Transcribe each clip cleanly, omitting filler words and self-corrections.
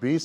20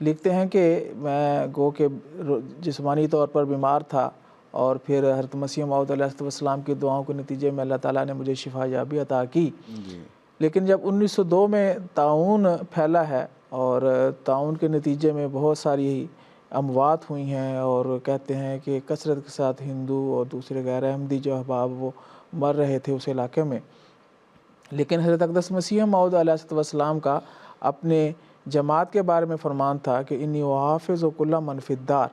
لکھتے ہیں کہ میں گو کہ جسمانی طور پر بیمار تھا، اور پھر حضرت مسیح موعود علیہ السلام کی دعاؤں کے نتیجے میں اللہ تعالیٰ نے مجھے شفا یابی عطا کی. لیکن جب 1902 میں طاعون پھیلا ہے، اور طاعون کے نتیجے میں بہت ساری اموات ہوئی ہیں، اور کہتے ہیں کہ کثرت کے ساتھ ہندو اور دوسرے غیر احمدی جو احباب وہ مر رہے تھے اس علاقے میں. لیکن حضرت اقدس مسیح موعود علیہ السلام کا اپنے جماعت کے بارے میں فرمان تھا کہ انی احافظ و کل من فی الدار.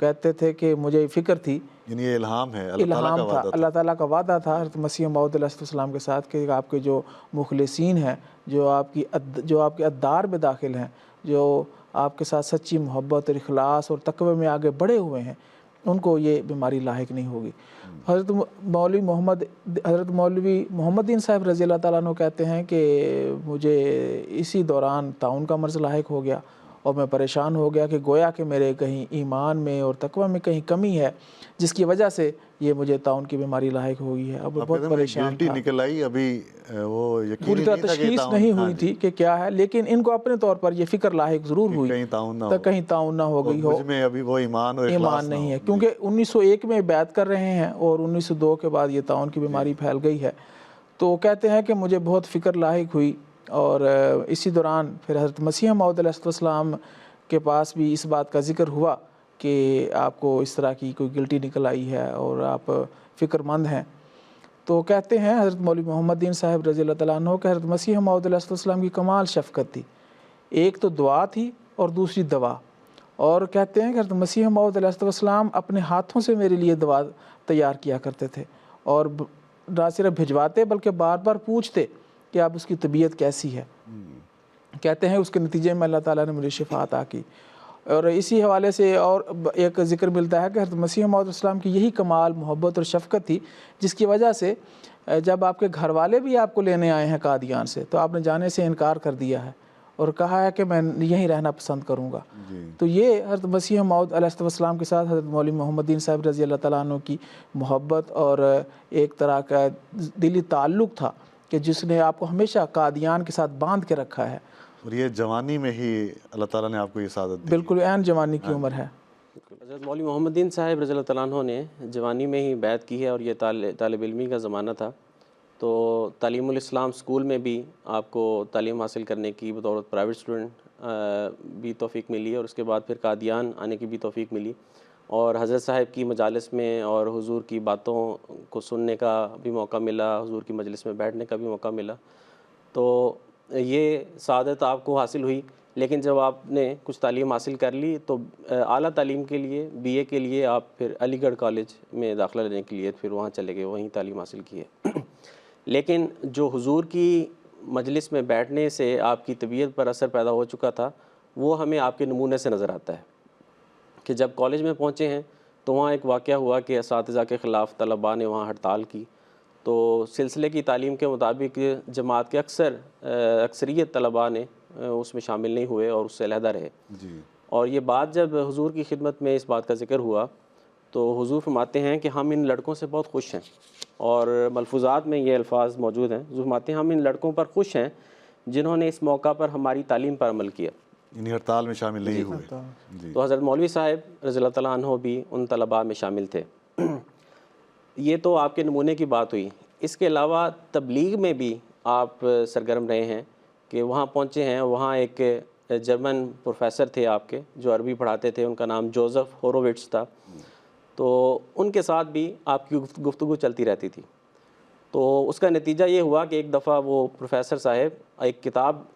کہتے تھے کہ مجھے فکر تھی، یعنی یہ الہام ہے، اللہ تعالیٰ کا الہام تھا، وعدہ تھا. اللہ تعالیٰ کا وعدہ تھا حضرت مسیح موعود علیہ السلام کے ساتھ کہ آپ کے جو مخلصین ہیں، جو آپ کے ادار میں داخل ہیں، جو آپ کے ساتھ سچی محبت اور اخلاص اور تقوی میں آگے بڑھے ہوئے ہیں، ان کو یہ بیماری لاحق نہیں ہوگی. حضرت مولوی محمد دین صاحب رضی اللہ تعالیٰ عنہ کہتے ہیں کہ مجھے اسی دوران طاعون کا مرض لاحق ہو گیا، اور میں پریشان ہو گیا کہ گویا کہ میرے کہیں ایمان میں اور تقوی میں کہیں کمی ہے، جس کی وجہ سے یہ مجھے طاعون کی بیماری لاحق ہو گئی ہے. اب بہت پریشان تھا، نکل آئی، ابھی وہ یقین پوری طرح تشخیص نہیں ہوئی تھی کہ کیا ہے، لیکن ان کو اپنے طور پر یہ فکر لاحق ضرور ہوئی کہیں طاعون نہ تک کہیں طاعون نہ ہو گئی ہو. مجھ میں ابھی وہ ایمان اور اخلاص نہیں ہے، کیونکہ 1901 میں بیعت کر رہے ہیں اور 1902 کے بعد یہ طاعون کی بیماری پھیل گئی ہے. تو کہتے ہیں کہ مجھے بہت فکر لاحق ہوئی، اور اسی دوران پھر حضرت مسیح موعود علیہ السلام کے پاس بھی اس بات کا ذکر ہوا کہ آپ کو اس طرح کی کوئی گلٹی نکل آئی ہے اور آپ فکر مند ہیں. تو کہتے ہیں حضرت مولوی محمد دین صاحب رضی اللہ تعالیٰ عنہ کہ حضرت مسیح موعود علیہ السلام کی کمال شفقت تھی. ایک تو دعا تھی اور دوسری دوا. اور کہتے ہیں کہ حضرت مسیح موعود علیہ السلام اپنے ہاتھوں سے میرے لیے دوا تیار کیا کرتے تھے، اور نہ صرف بھجواتے بلکہ بار بار پوچھتے کہ آپ اس کی طبیعت کیسی ہے. کہتے ہیں اس کے نتیجے میں اللہ تعالیٰ نے مجھے شفا عطا کی. اور اسی حوالے سے اور ایک ذکر ملتا ہے کہ حضرت مسیح موعود علیہ السلام کی یہی کمال محبت اور شفقت تھی جس کی وجہ سے جب آپ کے گھر والے بھی آپ کو لینے آئے ہیں قادیان سے تو آپ نے جانے سے انکار کر دیا ہے اور کہا ہے کہ میں یہیں رہنا پسند کروں گا. تو یہ حضرت مسیح موعود علیہ السلام کے ساتھ حضرت مولوی محمد دین صاحب رضی اللہ تعالیٰ عنہ کی محبت اور ایک طرح کا دلی تعلق تھا کہ جس نے آپ کو ہمیشہ قادیان کے ساتھ باندھ کے رکھا ہے. اور یہ جوانی میں ہی اللہ تعالیٰ نے آپ کو یہ سعادت دی. بالکل عین جوانی کی عمر ہے. حضرت مولوی محمد دین صاحب رضی اللہ تعالیٰ عنہ نے جوانی میں ہی بیعت کی ہے، اور یہ طالب علمی کا زمانہ تھا. تو تعلیم الاسلام سکول میں بھی آپ کو تعلیم حاصل کرنے کی بطور پرائیویٹ اسٹوڈنٹ بھی توفیق ملی، اور اس کے بعد پھر قادیان آنے کی بھی توفیق ملی، اور حضرت صاحب کی مجالس میں اور حضور کی باتوں کو سننے کا بھی موقع ملا، حضور کی مجلس میں بیٹھنے کا بھی موقع ملا. تو یہ سعادت آپ کو حاصل ہوئی. لیکن جب آپ نے کچھ تعلیم حاصل کر لی تو اعلیٰ تعلیم کے لیے بی اے کے لیے آپ پھر علی گڑھ کالج میں داخلہ لینے کے لیے پھر وہاں چلے گئے، وہیں تعلیم حاصل کی ہے. لیکن جو حضور کی مجلس میں بیٹھنے سے آپ کی طبیعت پر اثر پیدا ہو چکا تھا وہ ہمیں آپ کے نمونے سے نظر آتا ہے کہ جب کالج میں پہنچے ہیں تو وہاں ایک واقعہ ہوا کہ اساتذہ کے خلاف طلباء نے وہاں ہڑتال کی. تو سلسلے کی تعلیم کے مطابق جماعت کے اکثریت طلباء نے اس میں شامل نہیں ہوئے اور اس سے علیحدہ رہے. اور یہ بات جب حضور کی خدمت میں اس بات کا ذکر ہوا تو حضور فرماتے ہیں کہ ہم ان لڑکوں سے بہت خوش ہیں، اور ملفوظات میں یہ الفاظ موجود ہیں. حضور فرماتے ہیں ہم ان لڑکوں پر خوش ہیں جنہوں نے اس موقع پر ہماری تعلیم پر عمل کیا، یعنی ہڑتال میں شامل نہیں ہوئے. تو حضرت مولوی صاحب رضی اللہ تعالیٰ عنہ بھی ان طلباء میں شامل تھے. یہ تو آپ کے نمونے کی بات ہوئی. اس کے علاوہ تبلیغ میں بھی آپ سرگرم رہے ہیں کہ وہاں پہنچے ہیں. وہاں ایک جرمن پروفیسر تھے آپ کے جو عربی پڑھاتے تھے، ان کا نام جوزف ہورووٹس تھا. تو ان کے ساتھ بھی آپ کی گفتگو چلتی رہتی تھی. تو اس کا نتیجہ یہ ہوا کہ ایک دفعہ وہ پروفیسر صاحب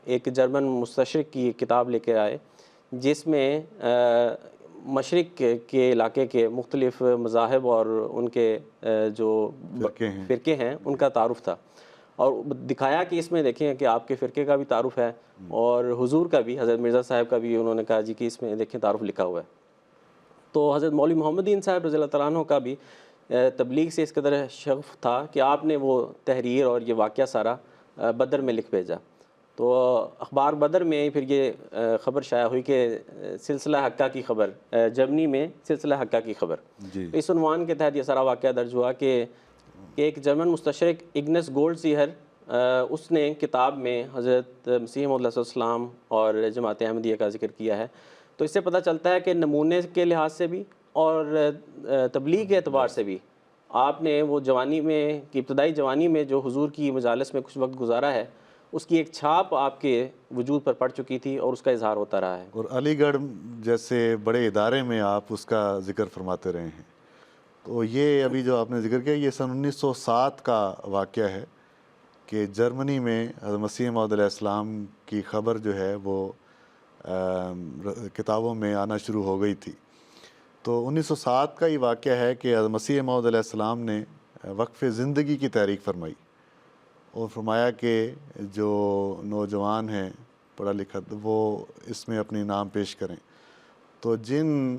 ایک جرمن مستشرق کی کتاب لے کے آئے جس میں مشرق کے علاقے کے مختلف مذاہب اور ان کے جو فرقے ہیں ان کا تعارف تھا، اور دکھایا کہ اس میں دیکھیں کہ آپ کے فرقے کا بھی تعارف ہے اور حضور کا بھی، حضرت مرزا صاحب کا بھی. انہوں نے کہا جی کہ اس میں دیکھیں تعارف لکھا ہوا ہے. تو حضرت مولوی محمد دین صاحب رضی اللہ تعالیٰ عنہ کا بھی تبلیغ سے اس قدر شغف تھا کہ آپ نے وہ تحریر اور یہ واقعہ سارا بدر میں لکھ بھیجا. تو اخبار بدر میں پھر یہ خبر شائع ہوئی کہ سلسلہ حقہ کی خبر، جرمنی میں سلسلہ حقہ کی خبر. اس عنوان کے تحت یہ سارا واقعہ درج ہوا کہ ایک جرمن مستشرق اگنس گولڈ سیہر اس نے کتاب میں حضرت مسیح موعود علیہ السلام اور جماعت احمدیہ کا ذکر کیا ہے. تو اس سے پتہ چلتا ہے کہ نمونے کے لحاظ سے بھی اور تبلیغ کے اعتبار سے بھی آپ نے وہ جوانی میں کی ابتدائی جوانی میں جو حضور کی مجالس میں کچھ وقت گزارا ہے اس کی ایک چھاپ آپ کے وجود پر پڑ چکی تھی اور اس کا اظہار ہوتا رہا ہے. اور علی گڑھ جیسے بڑے ادارے میں آپ اس کا ذکر فرماتے رہے ہیں. تو یہ ابھی جو آپ نے ذکر کیا یہ سن 1907 کا واقعہ ہے کہ جرمنی میں حضرت مسیح موعود علیہ السلام کی خبر جو ہے وہ کتابوں میں آنا شروع ہو گئی تھی. تو 1907 کا یہ واقعہ ہے کہ حضرت مسیح موعود علیہ السلام نے وقف زندگی کی تحریک فرمائی اور فرمایا کہ جو نوجوان ہیں پڑھا لکھا وہ اس میں اپنی نام پیش کریں. تو جن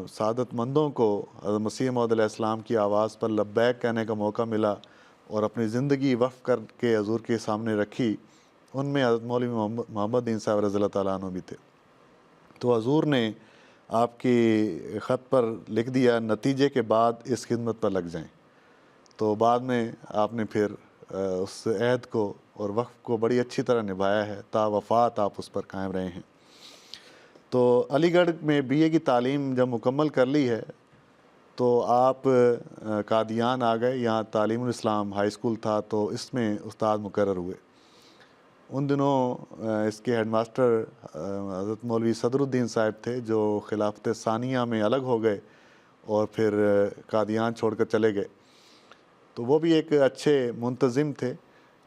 سعادت مندوں کو حضرت مسیح موعود علیہ السلام کی آواز پر لبیک کہنے کا موقع ملا اور اپنی زندگی وقف کر کے حضور کے سامنے رکھی، ان میں حضرت مولوی محمد دین صاحب رضی اللہ تعالیٰ عنہ بھی تھے. تو حضور نے آپ کی خط پر لکھ دیا نتیجے کے بعد اس خدمت پر لگ جائیں. تو بعد میں آپ نے پھر اس عہد کو اور وقف کو بڑی اچھی طرح نبھایا ہے، تا وفات آپ اس پر قائم رہے ہیں. تو علی گڑھ میں BA کی تعلیم جب مکمل کر لی ہے تو آپ قادیان آ گئے. یہاں تعلیم الاسلام ہائی اسکول تھا تو اس میں استاد مقرر ہوئے. ان دنوں اس کے ہیڈ ماسٹر حضرت مولوی صدر الدین صاحب تھے جو خلافت ثانیہ میں الگ ہو گئے اور پھر قادیان چھوڑ کر چلے گئے. تو وہ بھی ایک اچھے منتظم تھے،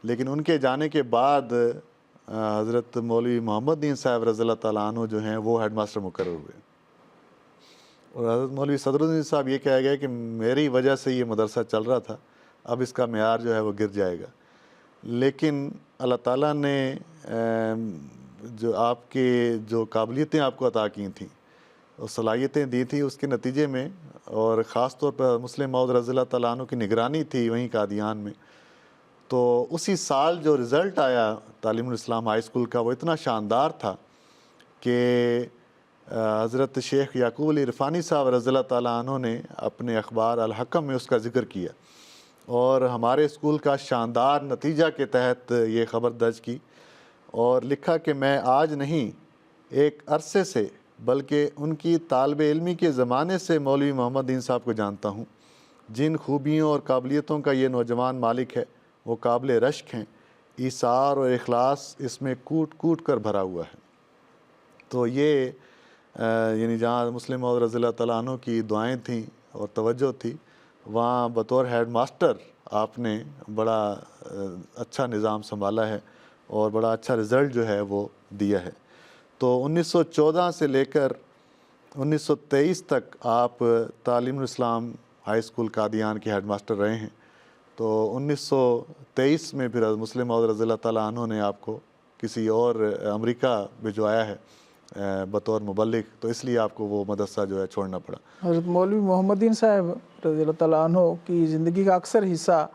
لیکن ان کے جانے کے بعد حضرت مولوی محمد دین صاحب رضی اللہ تعالیٰ عنہ جو ہیں وہ ہیڈ ماسٹر مقرر ہوئے. اور حضرت مولوی صدر الدین صاحب یہ کہا گیا کہ میری وجہ سے یہ مدرسہ چل رہا تھا، اب اس کا معیار جو ہے وہ گر جائے گا. لیکن اللہ تعالیٰ نے جو آپ کے جو قابلیتیں آپ کو عطا کی تھیں اور صلاحیتیں دی تھیں اس کے نتیجے میں، اور خاص طور پر مسلم موعود رضی اللہ تعالیٰ عنہ کی نگرانی تھی وہیں قادیان میں، تو اسی سال جو رزلٹ آیا تعلیم الاسلام ہائی اسکول کا وہ اتنا شاندار تھا کہ حضرت شیخ یعقوب علی عرفانی صاحب رضی اللہ تعالیٰ عنہ نے اپنے اخبار الحکم میں اس کا ذکر کیا اور ہمارے اسکول کا شاندار نتیجہ کے تحت یہ خبر درج کی اور لکھا کہ میں آج نہیں ایک عرصے سے بلکہ ان کی طالب علمی کے زمانے سے مولوی محمد دین صاحب کو جانتا ہوں. جن خوبیوں اور قابلیتوں کا یہ نوجوان مالک ہے وہ قابل رشک ہیں، ایثار اور اخلاص اس میں کوٹ کوٹ کر بھرا ہوا ہے. تو یہ یعنی جہاں مسلم موعود رضی اللہ تعالیٰ عنہ کی دعائیں تھیں اور توجہ تھی، وہاں بطور ہیڈ ماسٹر آپ نے بڑا اچھا نظام سنبھالا ہے اور بڑا اچھا رزلٹ جو ہے وہ دیا ہے. تو 1914 سے لے کر 1923 تک آپ تعلیم الاسلام ہائی اسکول قادیان کے ہیڈ ماسٹر رہے ہیں. تو 1923 میں پھر مسلم موعود رضی اللہ تعالیٰ عنہ نے آپ کو کسی اور امریکہ بھجوایا ہے بطور مبلغ، تو اس لیے آپ کو وہ مدرسہ جو ہے چھوڑنا پڑا. حضرت مولوی محمد دین صاحب رضی اللہ تعالیٰ عنہ کی زندگی کا اکثر حصہ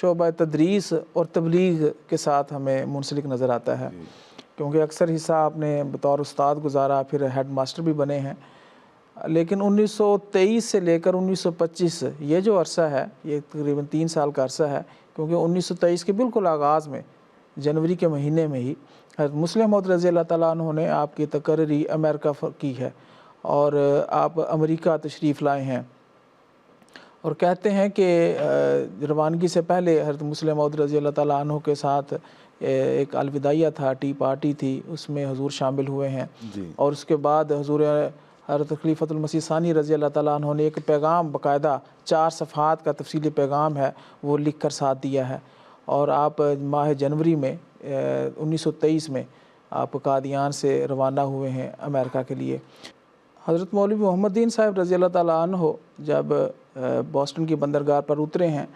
شعبہ تدریس اور تبلیغ کے ساتھ ہمیں منسلک نظر آتا ہے، کیونکہ اکثر حصہ آپ نے بطور استاد گزارا، پھر ہیڈ ماسٹر بھی بنے ہیں. لیکن 1923 سے لے کر 1925 یہ جو عرصہ ہے یہ تقریباً 3 سال کا عرصہ ہے، کیونکہ 1923 کے بالکل آغاز میں جنوری کے مہینے میں ہی حضرت مسلم موعود رضی اللہ تعالیٰ عنہ نے آپ کی تقرری امریکہ کی ہے اور آپ امریکہ تشریف لائے ہیں. اور کہتے ہیں کہ روانگی سے پہلے حضرت مسلم موعود رضی اللہ تعالیٰ عنہ کے ساتھ ایک الوداعیہ تھا، ٹی پارٹی تھی، اس میں حضور شامل ہوئے ہیں. اور اس کے بعد حضور حضرت خلیفۃ المسیح ثانی رضی اللہ تعالیٰ عنہ نے ایک پیغام باقاعدہ 4 صفحات کا تفصیلی پیغام ہے وہ لکھ کر ساتھ دیا ہے. اور آپ ماہ جنوری میں 1923 میں آپ قادیان سے روانہ ہوئے ہیں امریکہ کے لیے. حضرت مولوی محمد دین صاحب رضی اللہ تعالیٰ عنہ جب بوسٹن کی بندرگاہ پر اترے ہیں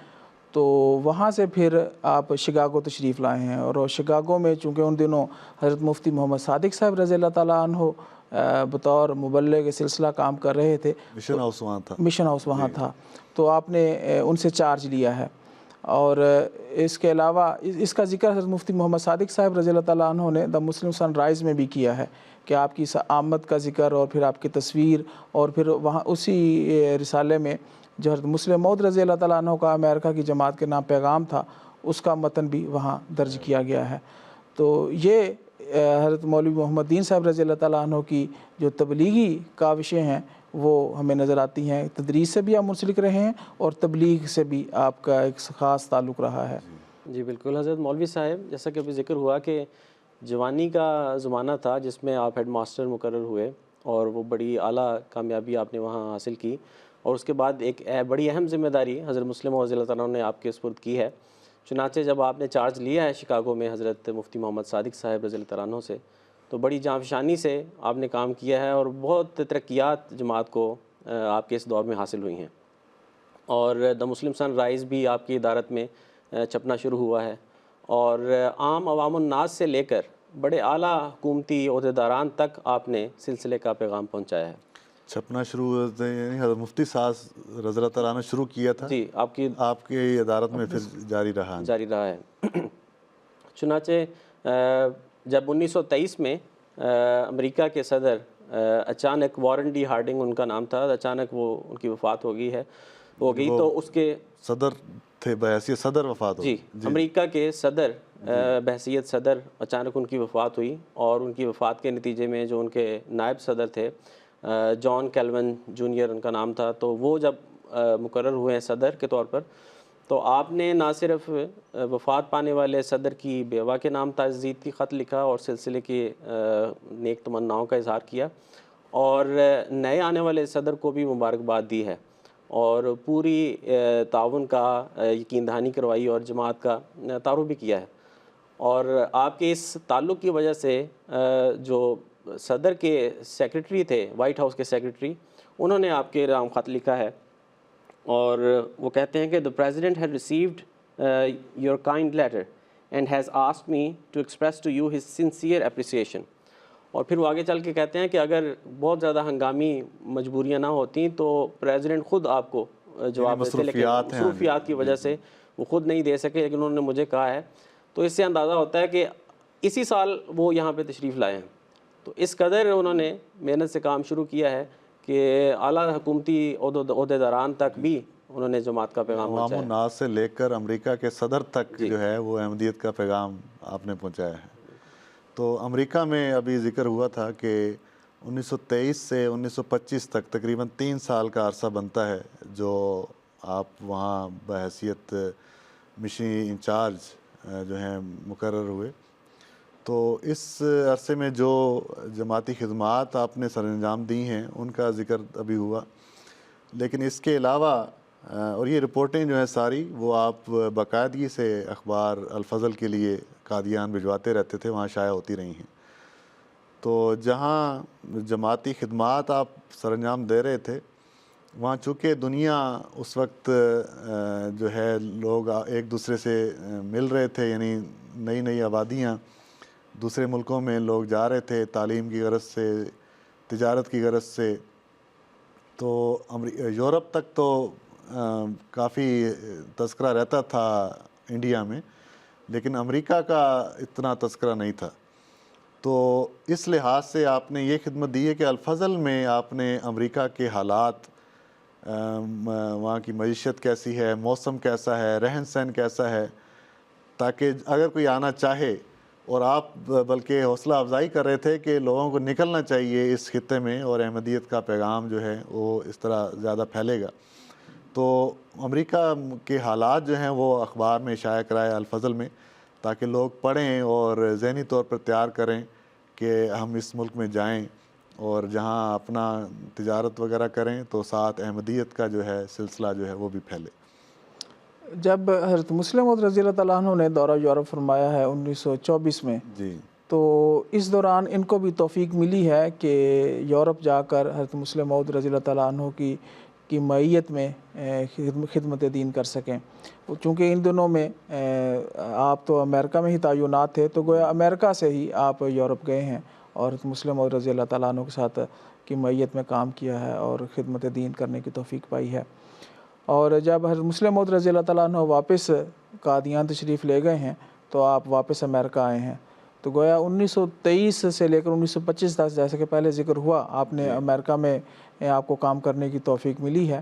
تو وہاں سے پھر آپ شکاگو تشریف لائے ہیں. اور شکاگو میں چونکہ ان دنوں حضرت مفتی محمد صادق صاحب رضی اللہ تعالیٰ عنہ بطور مبلغ سلسلہ کام کر رہے تھے، مشن ہاؤس وہاں تھا، مشن ہاؤس وہاں تھا، تو آپ نے ان سے چارج لیا ہے. اور اس کے علاوہ اس کا ذکر حضرت مفتی محمد صادق صاحب رضی اللہ تعالیٰ عنہ نے دا مسلم سن رائز میں بھی کیا ہے کہ آپ کی آمد کا ذکر اور پھر آپ کی تصویر، اور پھر وہاں اسی رسالے میں جو حضرت مسلم موعود رضی اللہ تعالیٰ عنہ کا امریکہ کی جماعت کے نام پیغام تھا اس کا متن بھی وہاں درج کیا گیا ہے. تو یہ حضرت مولوی محمد دین صاحب رضی اللہ تعالیٰ عنہ کی جو تبلیغی کاوشیں ہیں وہ ہمیں نظر آتی ہیں. تدریس سے بھی آپ منسلک رہے ہیں اور تبلیغ سے بھی آپ کا ایک خاص تعلق رہا ہے. جی بالکل حضرت مولوی صاحب، جیسا کہ ابھی ذکر ہوا کہ جوانی کا زمانہ تھا جس میں آپ ہیڈ ماسٹر مقرر ہوئے اور وہ بڑی اعلیٰ کامیابی آپ نے وہاں حاصل کی، اور اس کے بعد ایک بڑی اہم ذمہ داری حضرت مسلم رضی اللہ تعالیٰ عنہ نے آپ کے سپرد کی ہے. چنانچہ جب آپ نے چارج لیا ہے شکاگو میں حضرت مفتی محمد صادق صاحب رضی اللہ تعالیٰ عنہ سے، تو بڑی جانفشانی سے آپ نے کام کیا ہے اور بہت ترقیات جماعت کو آپ کے اس دور میں حاصل ہوئی ہیں. اور دا مسلم سن رائز بھی آپ کی ادارت میں چھپنا شروع ہوا ہے، اور عام عوام الناس سے لے کر بڑے اعلیٰ حکومتی عہدیداران تک آپ نے سلسلے کا پیغام پہنچایا ہے. چھپنا شروع ہوتے یعنی حضرت مفتی صاحب رضی اللہ تعالیٰ نے شروع کیا تھا. جی آپ کی ادارت میں پھر جاری رہا ہے. چنانچہ جب 1923 میں امریکہ کے صدر اچانک وارن ڈی ہارڈنگ ان کا نام تھا، اچانک وہ ان کی وفات ہو گئی تو اس کے صدر تھے بحیثیت صدر وفات ہوئی. جی امریکہ کے صدر بحیثیت صدر اچانک ان کی وفات ہوئی، اور ان کی وفات کے نتیجے میں جو ان کے نائب صدر تھے جان کیلون جونیئر ان کا نام تھا، تو وہ جب مقرر ہوئے ہیں صدر کے طور پر، تو آپ نے نہ صرف وفات پانے والے صدر کی بیوہ کے نام تعزیتی خط لکھا اور سلسلے کی نیک تمناؤں کا اظہار کیا، اور نئے آنے والے صدر کو بھی مبارکباد دی ہے اور پوری تعاون کا یقین دہانی کروائی اور جماعت کا تعارف بھی کیا ہے. اور آپ کے اس تعلق کی وجہ سے جو صدر کے سیکرٹری تھے، وائٹ ہاؤس کے سیکرٹری، انہوں نے آپ کے نام خط لکھا ہے، اور وہ کہتے ہیں کہ the president had received your kind letter and has asked me to express to you his sincere appreciation. اور پھر وہ آگے چل کے کہتے ہیں کہ اگر بہت زیادہ ہنگامی مجبوریاں نہ ہوتیں تو پریزیڈنٹ خود آپ کو جواب دیتے، لیکن مصروفیات کی وجہ سے وہ خود نہیں دے سکے، لیکن انہوں نے مجھے کہا ہے. تو اس سے اندازہ ہوتا ہے کہ اسی سال وہ یہاں پہ تشریف لائے ہیں. تو اس قدر انہوں نے محنت سے کام شروع کیا ہے کہ اعلیٰ حکومتی عہدیداران تک بھی انہوں نے جماعت کا پیغام پہنچایا. عوام الناس سے لے کر امریکہ کے صدر تک جو ہے وہ احمدیت کا پیغام آپ نے پہنچایا ہے. تو امریکہ میں ابھی ذکر ہوا تھا کہ 1923 سے 1925 تک تقریباً 3 سال کا عرصہ بنتا ہے جو آپ وہاں بحیثیت مشن انچارج جو ہیں مقرر ہوئے. تو اس عرصے میں جو جماعتی خدمات آپ نے سر انجام دی ہیں ان کا ذکر ابھی ہوا، لیکن اس کے علاوہ اور یہ رپورٹیں جو ہیں ساری وہ آپ باقاعدگی سے اخبار الفضل کے لیے قادیان بھجواتے رہتے تھے، وہاں شائع ہوتی رہی ہیں. تو جہاں جماعتی خدمات آپ سر انجام دے رہے تھے وہاں چونکہ دنیا اس وقت جو ہے لوگ ایک دوسرے سے مل رہے تھے، یعنی نئی نئی آبادیاں دوسرے ملکوں میں لوگ جا رہے تھے تعلیم کی غرض سے، تجارت کی غرض سے. تو یورپ تک تو کافی تذکرہ رہتا تھا انڈیا میں، لیکن امریکہ کا اتنا تذکرہ نہیں تھا. تو اس لحاظ سے آپ نے یہ خدمت دی ہے کہ الفضل میں آپ نے امریکہ کے حالات، وہاں کی معیشت کیسی ہے، موسم کیسا ہے، رہن سہن کیسا ہے، تاکہ اگر کوئی آنا چاہے، اور آپ بلکہ حوصلہ افزائی کر رہے تھے کہ لوگوں کو نکلنا چاہیے اس خطے میں اور احمدیت کا پیغام جو ہے وہ اس طرح زیادہ پھیلے گا. تو امریکہ کے حالات جو ہیں وہ اخبار میں شائع کرائے الفضل میں، تاکہ لوگ پڑھیں اور ذہنی طور پر تیار کریں کہ ہم اس ملک میں جائیں اور جہاں اپنا تجارت وغیرہ کریں تو ساتھ احمدیت کا جو ہے سلسلہ جو ہے وہ بھی پھیلے. جب حضرت مسلم موعود رضی اللہ تعالیٰ عنہ نے دورہ یورپ فرمایا ہے 1924 میں، جی، تو اس دوران ان کو بھی توفیق ملی ہے کہ یورپ جا کر حضرت مسلم موعود رضی اللہ تعالیٰ عنہ کی معیت میں خدمت دین کر سکیں. چونکہ ان دنوں میں آپ تو امریکہ میں ہی تعینات تھے، تو گویا امریکہ سے ہی آپ یورپ گئے ہیں اور حضرت مسلم موعود رضی اللہ تعالیٰ عنہ کے ساتھ کی معیت میں کام کیا ہے اور خدمت دین کرنے کی توفیق پائی ہے. اور جب حضرت مسلم موعود رضی اللہ تعالیٰ عنہ واپس قادیان تشریف لے گئے ہیں تو آپ واپس امریکہ آئے ہیں. تو گویا 1923 سے لے کر 1925 تک، جیسے کہ پہلے ذکر ہوا، آپ نے امریکہ میں آپ کو کام کرنے کی توفیق ملی ہے،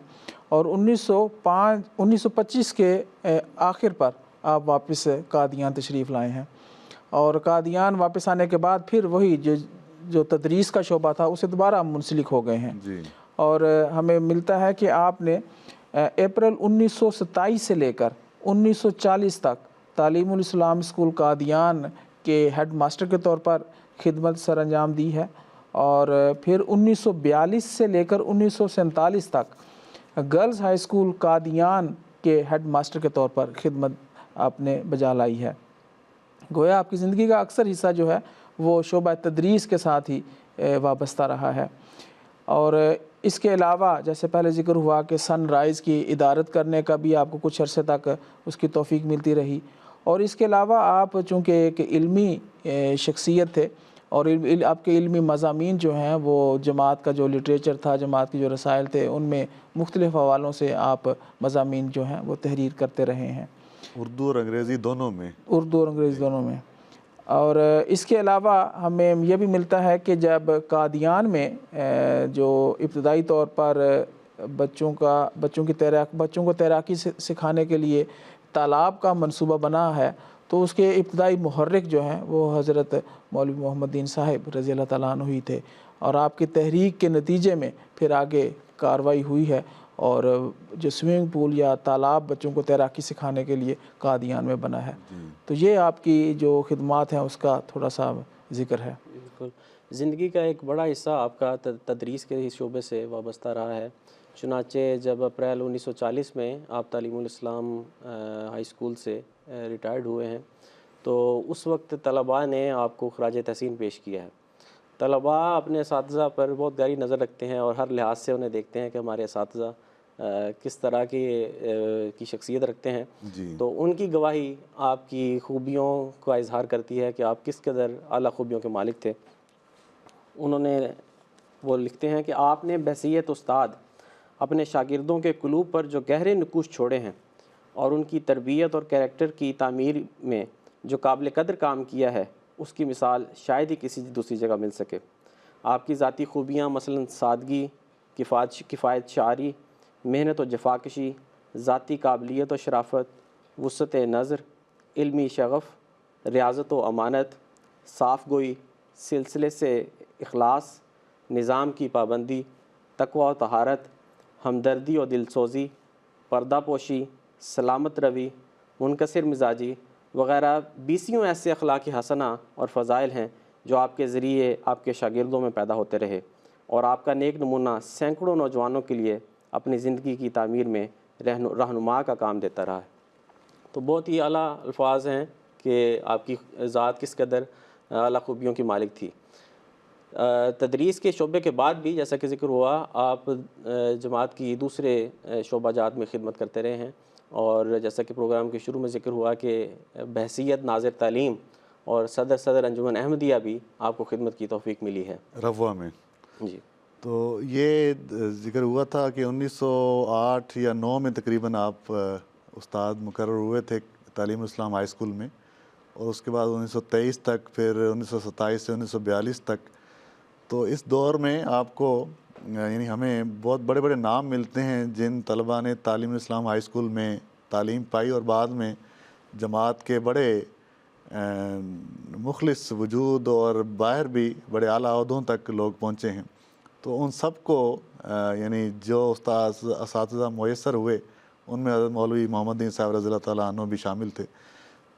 اور 1925 کے آخر پر آپ واپس قادیان تشریف لائے ہیں. اور قادیان واپس آنے کے بعد پھر وہی جو تدریس کا شعبہ تھا اسے دوبارہ منسلک ہو گئے ہیں. جی. اور ہمیں ملتا ہے کہ آپ نے اپریل 1927 سے لے کر 1940 تک تعلیم الاسلام اسکول قادیان کے ہیڈ ماسٹر کے طور پر خدمت سر انجام دی ہے. اور پھر 1942 سے لے کر 1947 تک گرلز ہائی اسکول قادیان کے ہیڈ ماسٹر کے طور پر خدمت آپ نے بجا لائی ہے. گویا آپ کی زندگی کا اکثر حصہ جو ہے وہ شعبہ تدریس کے ساتھ ہی وابستہ رہا ہے. اور اس کے علاوہ جیسے پہلے ذکر ہوا کہ سن رائز کی ادارت کرنے کا بھی آپ کو کچھ عرصے تک اس کی توفیق ملتی رہی. اور اس کے علاوہ آپ چونکہ ایک علمی شخصیت تھے اور آپ کے علمی مضامین جو ہیں وہ جماعت کا جو لٹریچر تھا، جماعت کے جو رسائل تھے، ان میں مختلف حوالوں سے آپ مضامین جو ہیں وہ تحریر کرتے رہے ہیں، اردو اور انگریزی دونوں میں. اردو اور انگریزی دونوں میں. اور اس کے علاوہ ہمیں یہ بھی ملتا ہے کہ جب قادیان میں جو ابتدائی طور پر بچوں کو تیراکی سکھانے کے لیے تالاب کا منصوبہ بنا ہے، تو اس کے ابتدائی محرک جو ہیں وہ حضرت مولوی محمد دین صاحب رضی اللہ تعالیٰ عنہ ہی تھے. اور آپ کی تحریک کے نتیجے میں پھر آگے کارروائی ہوئی ہے اور جو سوئمنگ پول یا تالاب بچوں کو تیراکی سکھانے کے لیے قادیان میں بنا ہے. تو یہ آپ کی جو خدمات ہیں اس کا تھوڑا سا ذکر ہے. بالکل. زندگی کا ایک بڑا حصہ آپ کا تدریس کے شعبے سے وابستہ رہا ہے. چنانچہ جب اپریل 1940 میں آپ تعلیم الاسلام ہائی اسکول سے ریٹائرڈ ہوئے ہیں تو اس وقت طلباء نے آپ کو خراج تحسین پیش کیا ہے. طلباء اپنے اساتذہ پر بہت گہری نظر رکھتے ہیں اور ہر لحاظ سے انہیں دیکھتے ہیں کہ ہمارے اساتذہ کس طرح کی شخصیت رکھتے ہیں. تو ان کی گواہی آپ کی خوبیوں کا اظہار کرتی ہے کہ آپ کس قدر اعلیٰ خوبیوں کے مالک تھے. وہ لکھتے ہیں کہ آپ نے بحیثیت استاد اپنے شاگردوں کے قلوب پر جو گہرے نقوش چھوڑے ہیں اور ان کی تربیت اور کریکٹر کی تعمیر میں جو قابل قدر کام کیا ہے، اس کی مثال شاید ہی کسی دوسری جگہ مل سکے. آپ کی ذاتی خوبیاں مثلاً سادگی، کفایت شعری، محنت و جفاکشی، ذاتی قابلیت و شرافت، وسعت نظر، علمی شغف، ریاضت و امانت، صاف گوئی، سلسلے سے اخلاص، نظام کی پابندی، تقوی و طہارت، ہمدردی و دل سوزی، پردہ پوشی، سلامت روی، منکسر مزاجی وغیرہ بیسیوں ایسے اخلاقی حسنہ اور فضائل ہیں جو آپ کے ذریعے آپ کے شاگردوں میں پیدا ہوتے رہے اور آپ کا نیک نمونہ سینکڑوں نوجوانوں کے لیے اپنی زندگی کی تعمیر میں رہنما کا کام دیتا رہا ہے. تو بہت ہی اعلیٰ الفاظ ہیں کہ آپ کی ذات کس قدر اعلیٰ خوبیوں کی مالک تھی. تدریس کے شعبے کے بعد بھی جیسا کہ ذکر ہوا آپ جماعت کی دوسرے شعبہ جات میں خدمت کرتے رہے ہیں اور جیسا کہ پروگرام کے شروع میں ذکر ہوا کہ بحیثیت ناظر تعلیم اور صدر انجمن احمدیہ بھی آپ کو خدمت کی توفیق ملی ہے روا میں. جی. تو یہ ذکر ہوا تھا کہ 1908 یا 9 میں تقریباً آپ استاد مقرر ہوئے تھے تعلیم الاسلام ہائی اسکول میں اور اس کے بعد 1923 تک، پھر 1927 سے 1942 تک. تو اس دور میں آپ کو یعنی ہمیں بہت بڑے بڑے نام ملتے ہیں جن طلباء نے تعلیم الاسلام ہائی اسکول میں تعلیم پائی اور بعد میں جماعت کے بڑے مخلص وجود اور باہر بھی بڑے اعلیٰ عہدوں تک لوگ پہنچے ہیں. تو ان سب کو یعنی جو اساتذہ میسر ہوئے ان میں حضرت مولوی محمد دین صاحب رضی اللہ تعالیٰ عنہ بھی شامل تھے.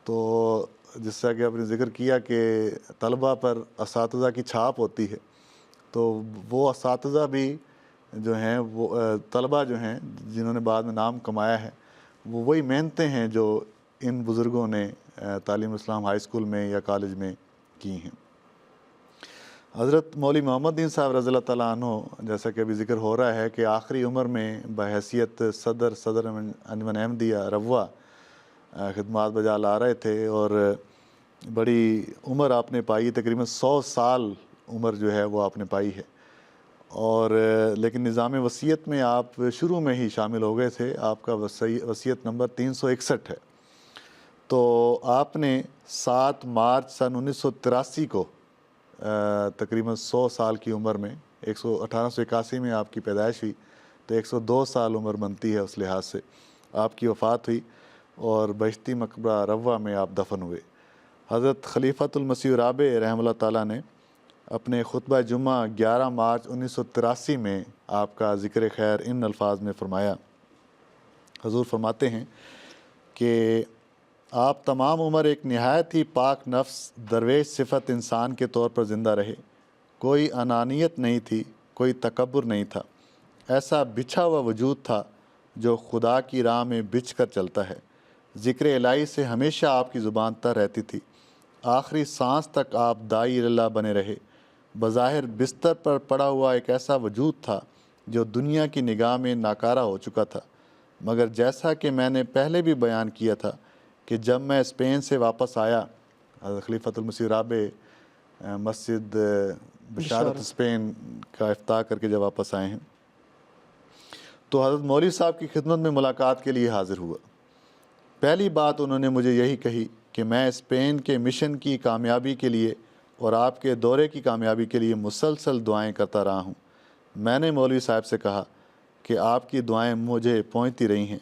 تو جس طرح کہ آپ نے ذکر کیا کہ طلباء پر اساتذہ کی چھاپ ہوتی ہے، تو وہ اساتذہ بھی جو ہیں وہ طلباء جو ہیں جنہوں نے بعد میں نام کمایا ہے وہ وہی محنتیں ہیں جو ان بزرگوں نے تعلیم اسلام ہائی اسکول میں یا کالج میں کی ہیں. حضرت مولوی محمد دین صاحب رضی اللہ تعالیٰ عنہ جیسا کہ ابھی ذکر ہو رہا ہے کہ آخری عمر میں بحیثیت صدر انجمن احمدیہ روا خدمات بجا لا رہے تھے اور بڑی عمر آپ نے پائی، تقریباً 100 سال عمر جو ہے وہ آپ نے پائی ہے. اور لیکن نظام وصیت میں آپ شروع میں ہی شامل ہو گئے تھے. آپ کا وصیت نمبر 361 ہے. تو آپ نے 7 مارچ سن 1983 کو تقریباً 100 سال کی عمر میں 1881 میں آپ کی پیدائش ہوئی تو 102 سال عمر بنتی ہے اس لحاظ سے. آپ کی وفات ہوئی اور بہشتی مقبرہ روا میں آپ دفن ہوئے. حضرت خلیفۃ المسیح رابع رحمہ اللہ تعالیٰ نے اپنے خطبہ جمعہ 11 مارچ 1983 میں آپ کا ذکر خیر ان الفاظ میں فرمایا. حضور فرماتے ہیں کہ آپ تمام عمر ایک نہایت ہی پاک نفس درویش صفت انسان کے طور پر زندہ رہے. کوئی انانیت نہیں تھی، کوئی تکبر نہیں تھا. ایسا بچھا ہوا وجود تھا جو خدا کی راہ میں بچھ کر چلتا ہے. ذکر الہی سے ہمیشہ آپ کی زبان تر رہتی تھی. آخری سانس تک آپ داعی اللہ بنے رہے. بظاہر بستر پر پڑا ہوا ایک ایسا وجود تھا جو دنیا کی نگاہ میں ناکارہ ہو چکا تھا. مگر جیسا کہ میں نے پہلے بھی بیان کیا تھا کہ جب میں اسپین سے واپس آیا، حضرت خلیفۃ المسیح رابع مسجد بشارت اسپین کا افتتاح کر کے جب واپس آئے ہیں تو حضرت مولوی صاحب کی خدمت میں ملاقات کے لیے حاضر ہوا. پہلی بات انہوں نے مجھے یہی کہی کہ میں اسپین کے مشن کی کامیابی کے لیے اور آپ کے دورے کی کامیابی کے لیے مسلسل دعائیں کرتا رہا ہوں. میں نے مولوی صاحب سے کہا کہ آپ کی دعائیں مجھے پہنچتی رہی ہیں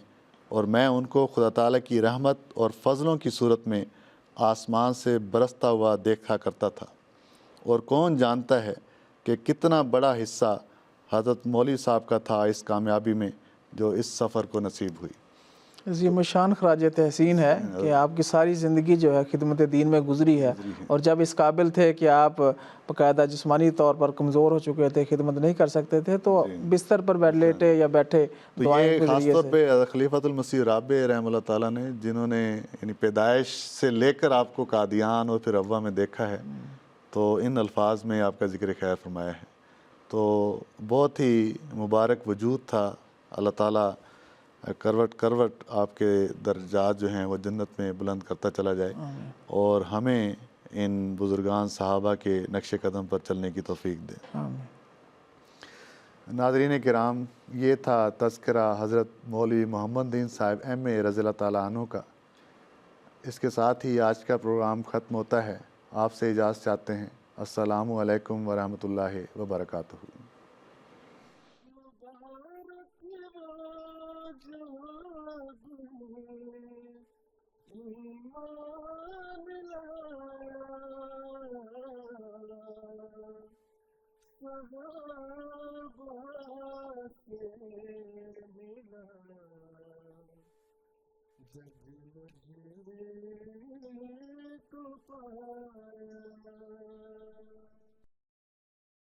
اور میں ان کو خدا تعالیٰ کی رحمت اور فضلوں کی صورت میں آسمان سے برستا ہوا دیکھا کرتا تھا. اور کون جانتا ہے کہ کتنا بڑا حصہ حضرت مولوی صاحب کا تھا اس کامیابی میں جو اس سفر کو نصیب ہوئی. عظیم الشان خراج تحسین ہے کہ آپ کی ساری زندگی جو ہے خدمت دین میں گزری ہے، اور جب اس قابل تھے کہ آپ باقاعدہ جسمانی طور پر کمزور ہو چکے تھے، خدمت نہیں کر سکتے تھے، تو بستر پر لیٹے یا بیٹھے تو دعائیں یہ کے خاص ذریعے طور سے. پہ خلیفۃ المسیح رابع رحمہ اللہ تعالیٰ نے، جنہوں نے یعنی پیدائش سے لے کر آپ کو قادیان اور پھر ابوا میں دیکھا ہے، تو ان الفاظ میں آپ کا ذکر خیر فرمایا ہے. تو بہت ہی مبارک وجود تھا. اللہ تعالیٰ کروٹ کروٹ آپ کے درجات جو ہیں وہ جنت میں بلند کرتا چلا جائے اور ہمیں ان بزرگان صحابہ کے نقش قدم پر چلنے کی توفیق دے. آمین. ناظرین کرام، یہ تھا تذکرہ حضرت مولوی محمد دین صاحب ایم.اے رضی اللہ تعالیٰ عنہ کا. اس کے ساتھ ہی آج کا پروگرام ختم ہوتا ہے. آپ سے اجازت چاہتے ہیں. السلام علیکم ورحمۃ اللہ وبرکاتہ. ایمان لایا صحابہ سے ملا جگ مجھے تو پایا.